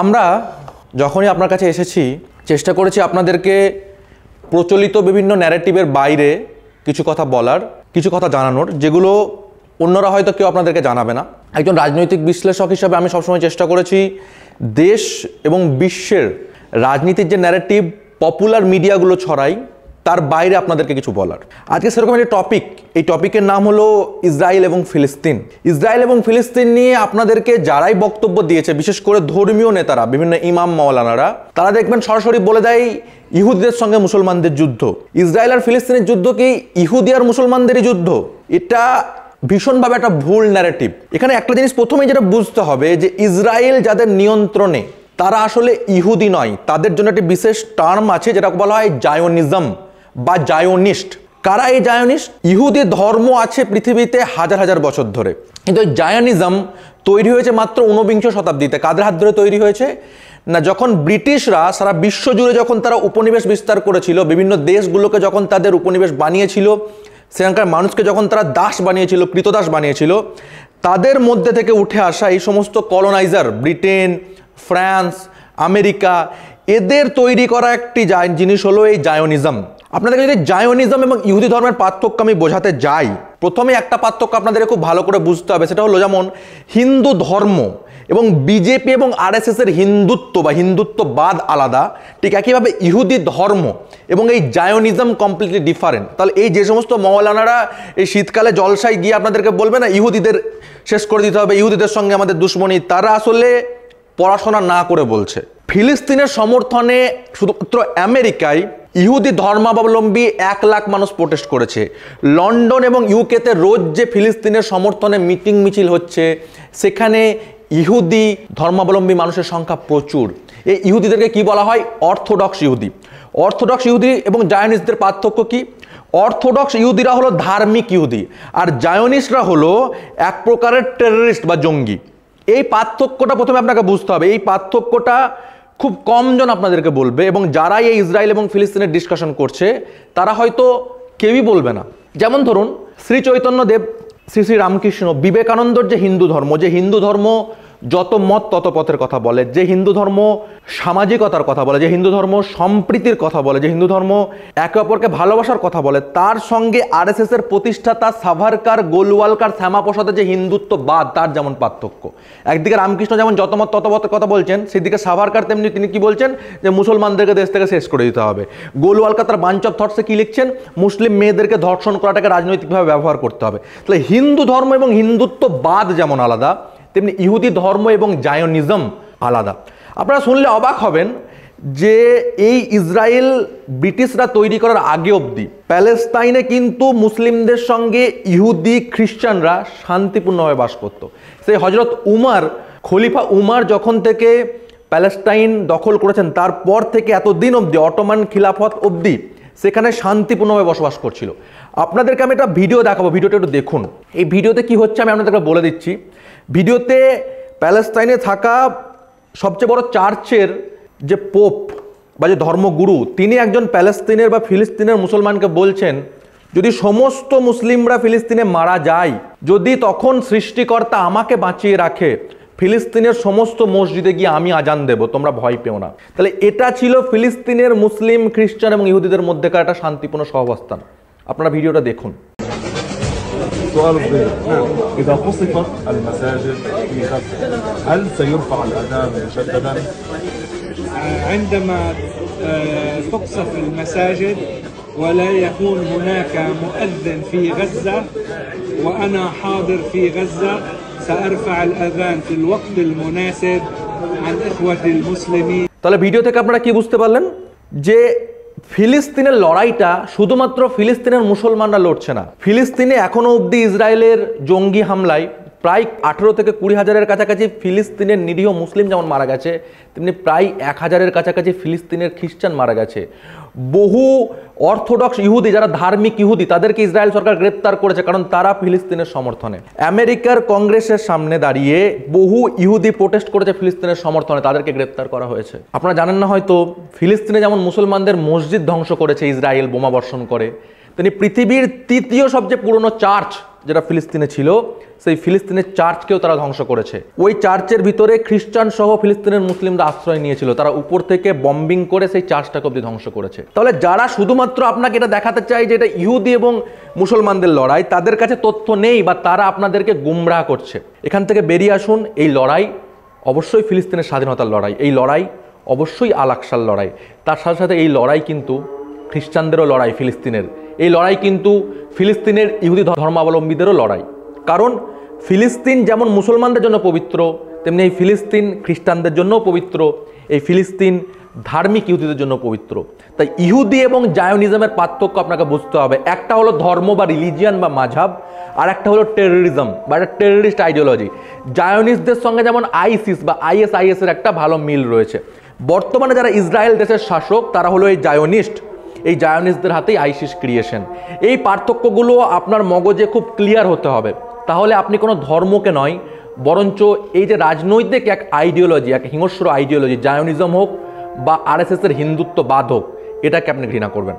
আমরা যখনই আপনার কাছে এসেছি চেষ্টা করেছি আপনাদেরকে প্রচলিত বিভিন্ন ন্যারেটিভের বাইরে কিছু কথা বলার, কিছু কথা জানানোর, যেগুলো অন্যরা হয়তো কেউ আপনাদেরকে জানাবে না। একজন রাজনৈতিক বিশ্লেষক হিসাবে আমি সবসময় চেষ্টা করেছি দেশ এবং বিশ্বের রাজনীতির যে ন্যারেটিভ পপুলার মিডিয়াগুলো ছড়াই তার বাইরে আপনাদেরকে কিছু বলার। আজকে সেরকম একটা টপিক, এই টপিকের নাম হলো ইসরায়েল এবং ফিলিস্তিন। ইসরায়েল এবং ফিলিস্তিন নিয়ে আপনাদেরকে যারাই বক্তব্য দিয়েছে, বিশেষ করে ধর্মীয় নেতারা, বিভিন্ন ইমাম মাওলানারা, তারা দেখবেন সরাসরি বলে দেয় ইহুদিদের সঙ্গে মুসলমানদের যুদ্ধ। ইসরায়েল আর ফিলিস্তিনের যুদ্ধ কি ইহুদি আর মুসলমানদেরই যুদ্ধ? এটা ভীষণভাবে একটা ভুল ন্যারেটিভ। এখানে একটা জিনিস প্রথমেই যেটা বুঝতে হবে যে ইসরায়েল যাদের নিয়ন্ত্রণে তারা আসলে ইহুদি নয়, তাদের জন্য একটি বিশেষ টার্ম আছে যেটা বলা হয় জায়োনিজম বা জায়োনিস্ট। কারা এই জায়োনিস্ট? ইহুদি ধর্ম আছে পৃথিবীতে হাজার হাজার বছর ধরে, কিন্তু এই জায়োনিজম তৈরি হয়েছে মাত্র ঊনবিংশ শতাব্দীতে। কাদের হাত ধরে তৈরি হয়েছে না, যখন ব্রিটিশরা সারা বিশ্ব জুড়ে যখন তারা উপনিবেশ বিস্তার করেছিল, বিভিন্ন দেশগুলোকে যখন তাদের উপনিবেশ বানিয়েছিল, সেখানকার মানুষকে যখন তারা দাস বানিয়েছিল, কৃতদাস বানিয়েছিল, তাদের মধ্যে থেকে উঠে আসা এই সমস্ত কলোনাইজার, ব্রিটেন, ফ্রান্স, আমেরিকা, এদের তৈরি করা একটি জিনিস হলো এই জায়োনিজম। আপনাদেরকে যদি জায়োনিজম এবং ইহুদি ধর্মের পার্থক্য আমি বোঝাতে যাই, প্রথমে একটা পার্থক্য আপনাদের খুব ভালো করে বুঝতে হবে। সেটা হলো যেমন হিন্দু ধর্ম এবং বিজেপি এবং আরএসএস এর হিন্দুত্ব বা হিন্দুত্ববাদ আলাদা, ঠিক একইভাবে ইহুদি ধর্ম এবং এই জায়োনিজম কমপ্লিটলি ডিফারেন্ট। তাহলে এই যে সমস্ত মওলানারা এই শীতকালে জলসায় গিয়ে আপনাদেরকে বলবে না ইহুদিদের শেষ করে দিতে হবে, ইহুদিদের সঙ্গে আমাদের দুশ্মনী, তারা আসলে পড়াশোনা না করে বলছে। ফিলিস্তিনের সমর্থনে শুধুমাত্র আমেরিকায় ইহুদি ধর্মাবলম্বী 1 লাখ মানুষ প্রোটেস্ট করেছে। লন্ডন এবং ইউকেতে রোজ যে ফিলিস্তিনের সমর্থনে মিটিং মিছিল হচ্ছে, সেখানে ইহুদি ধর্মাবলম্বী মানুষের সংখ্যা প্রচুর। এই ইহুদিদেরকে কি বলা হয়? অর্থোডক্স ইহুদি। অর্থোডক্স ইহুদি এবং জায়োনিস্টদের পার্থক্য কি? অর্থোডক্স ইহুদিরা হলো ধার্মিক ইহুদি, আর জায়োনিস্টরা হলো এক প্রকারের টেররিস্ট বা জঙ্গি। এই পার্থক্যটা প্রথমে আপনাকে বুঝতে হবে। এই পার্থক্যটা খুব কমজন আপনাদেরকে বলবে, এবং যারাই এই ইসরায়েল এবং ফিলিস্তিনের ডিসকাশন করছে তারা হয়তো কেউই বলবে না। যেমন ধরুন শ্রী চৈতন্যদেব, শ্রী শ্রী রামকৃষ্ণ, বিবেকানন্দর যে হিন্দু ধর্ম যত মত তত পথের কথা বলে, যে হিন্দু ধর্ম সামাজিকতার কথা বলে, যে হিন্দু ধর্ম সম্প্রীতির কথা বলে, যে হিন্দু ধর্ম একে অপরকে ভালোবাসার কথা বলে, তার সঙ্গে আরএসএস এর প্রতিষ্ঠাতা সাভারকার, গোলওয়ালকার, শ্যামাপ্রসাদের যে হিন্দুত্ববাদ, তার যেমন পার্থক্য। একদিকে রামকৃষ্ণ যেমন যত মত তত পথের কথা বলছেন, সেদিকে সাভারকার তেমনি তিনি কি বলছেন যে মুসলমানদেরকে দেশ থেকে শেষ করে দিতে হবে। গোলওয়ালকার তার বাঞ্চ অফ থটসে কি লিখছেন? মুসলিম মেয়েদেরকে ধর্ষণ করাটাকে রাজনৈতিকভাবে ব্যবহার করতে হবে। তাহলে হিন্দু ধর্ম এবং হিন্দুত্ববাদ যেমন আলাদা, তেমনি ইহুদি ধর্ম এবং জায়োনিজম আলাদা। আপনারা শুনলে অবাক হবেন যে এই ইসরায়েল ব্রিটিশরা তৈরি করার আগে অবধি প্যালেস্তাইনে কিন্তু মুসলিমদের সঙ্গে ইহুদি খ্রিস্টানরা শান্তিপূর্ণভাবে বাস করত। সেই হজরত উমর, খলিফা উমর যখন থেকে প্যালেস্তাইন দখল করেছেন, তারপর থেকে এতদিন অবধি অটোমান খিলাফত অবধি সেখানে শান্তিপূর্ণভাবে বসবাস করছিল। আপনাদেরকে আমি একটা ভিডিও দেখাবো, ভিডিওটা একটু দেখুন। এই ভিডিওতে কি হচ্ছে আমি আপনাদেরকে বলে দিচ্ছি। ভিডিওতে প্যালেস্তাইনে থাকা সবচেয়ে বড় চার্চের যে পোপ বা যে ধর্মগুরু, তিনি একজন প্যালেস্তিনের বা ফিলিস্তিনের মুসলমানকে বলছেন, যদি সমস্ত মুসলিমরা ফিলিস্তিনে মারা যায়, যদি তখন সৃষ্টিকর্তা আমাকে বাঁচিয়ে রাখে, ফিলিস্তিনের সমস্ত মসজিদে গিয়ে আমি আজান দেব, তোমরা ভয় পেও না। তাহলে এটা ছিল ফিলিস্তিনের মুসলিম, খ্রিস্টান এবং ইহুদিদের মধ্যেকার একটা শান্তিপূর্ণ সহাবস্থান। আপনারা ভিডিওটা দেখুন। سؤال الضيف، إذا قصفت المساجد في غزة هل سيرفع الأذان مجددا؟ عندما تقصف المساجد ولا يكون هناك مؤذن في غزة وأنا حاضر في غزة سأرفع الأذان في الوقت المناسب عن إخوتي المسلمين। তাহলে ভিডিও থেকে আপনারা কি বুঝতে পারলেন যে ফিলিস্তিনের লড়াইটা শুধুমাত্র ফিলিস্তিনের মুসলমানরা লড়ছে না। ফিলিস্তিনে এখনো অবধি ইসরায়েলের জঙ্গি হামলায় প্রায় 18 থেকে 20 হাজারের কাছাকাছি ফিলিস্তিনের নিরীহ মুসলিম যেমন মারা গেছে, তেমনি প্রায় 1000-এর কাছাকাছি ফিলিস্তিনের খ্রিস্টান মারা গেছে। বহু অর্থোডক্স ইহুদি, যারা ধার্মিক ইহুদি, তাদেরকে ইসরায়েল সরকার গ্রেপ্তার করেছে, কারণ তারা ফিলিস্তিনের সমর্থনে। আমেরিকার কংগ্রেসের সামনে দাঁড়িয়ে বহু ইহুদি প্রোটেস্ট করেছে ফিলিস্তিনের সমর্থনে, তাদেরকে গ্রেপ্তার করা হয়েছে। আপনারা জানেন না হয়তো, ফিলিস্তিনে যেমন মুসলমানদের মসজিদ ধ্বংস করেছে ইসরায়েল বোমা বর্ষণ করে, তেমনি পৃথিবীর তৃতীয় সবচেয়ে পুরনো চার্চ যেটা ফিলিস্তিনে ছিল, সেই ফিলিস্তিনের চার্চকেও তারা ধ্বংস করেছে। ওই চার্চের ভিতরে খ্রিস্টান সহ ফিলিস্তিনের মুসলিমরা আশ্রয় নিয়েছিল, তারা উপর থেকে বম্বিং করে সেই চার্চটাকে অব্দি ধ্বংস করেছে। তাহলে যারা শুধুমাত্র আপনাকে এটা দেখাতে চায় যে এটা ইহুদি এবং মুসলমানদের লড়াই, তাদের কাছে তথ্য নেই বা তারা আপনাদেরকে গুমরাহ করছে। এখান থেকে বেরিয়ে আসুন। এই লড়াই অবশ্যই ফিলিস্তিনের স্বাধীনতার লড়াই, এই লড়াই অবশ্যই আল আকসার লড়াই। তার সাথে সাথে এই লড়াই কিন্তু খ্রিস্টানদেরও লড়াই, ফিলিস্তিনের এই লড়াই কিন্তু ফিলিস্তিনের ইহুদি ধর্মাবলম্বীদেরও লড়াই। কারণ ফিলিস্তিন যেমন মুসলমানদের জন্য পবিত্র, তেমনি এই ফিলিস্তিন খ্রিস্টানদের জন্যও পবিত্র, এই ফিলিস্তিন ধার্মিক ইহুদিদের জন্য পবিত্র। তাই ইহুদি এবং জায়োনিজমের পার্থক্য আপনাকে বুঝতে হবে। একটা হলো ধর্ম বা রিলিজিয়ান বা মাঝহাব, আর একটা হলো টেররিজম বা একটা টেররিস্ট আইডিওলজি। জায়োনিস্টদের সঙ্গে যেমন আইসিস বা ISIS এর একটা ভালো মিল রয়েছে। বর্তমানে যারা ইসরায়েল দেশের শাসক তারা হলো এই জায়োনিস্ট, এই জায়োনিস্টদের হাতেই আইসিস ক্রিয়েশন। এই পার্থক্যগুলো আপনার মগজে খুব ক্লিয়ার হতে হবে, তাহলে আপনি কোনো ধর্মকে নয় বরঞ্চ এই যে রাজনৈতিক এক আইডিওলজি, এক হিংস্র আইডিওলজি, জায়োনিজম হোক বা RSS এর হিন্দুত্ববাদ হোক, এটাকে আপনি ঘৃণা করবেন।